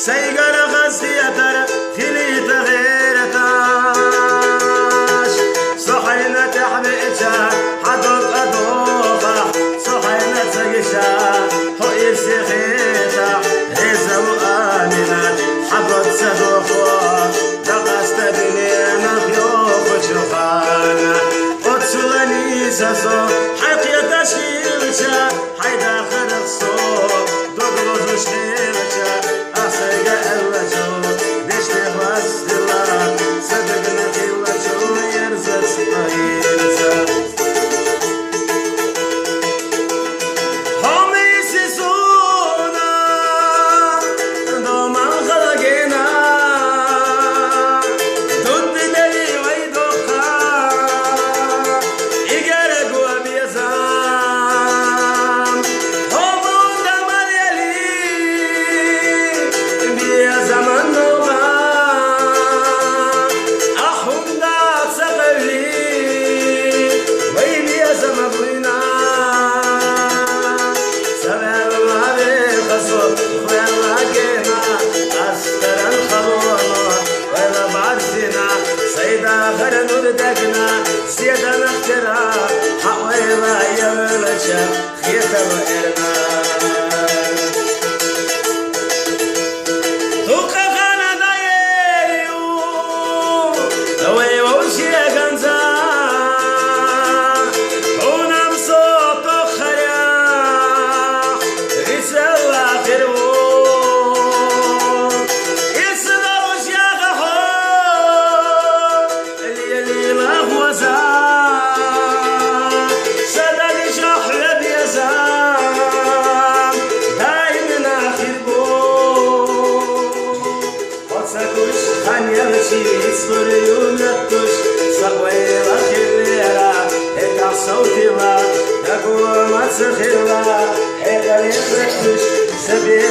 سيقر غزيتر خليت غيرتاش صحينا تحبئتا حدوك أدوغا صحينا تسيشا هو يسيخيتا هزا وآمنا حبط سدوخوا دقست بنينا خيوخ وشوخانا قدسولاني ساسو حقيا تشكيلتا حيدا خرق صو دوغلوز وشكيلتا سيدا نخترا حويلا يولشا خيطا وإرنا توقع غانا دايريو اوي ووشي غنزا ونام صوتو خريا رسالة خيرو Историю سويلا خيرا هيدا صوتي لا تقوم تسخيلا هيدا يخرجش سبيل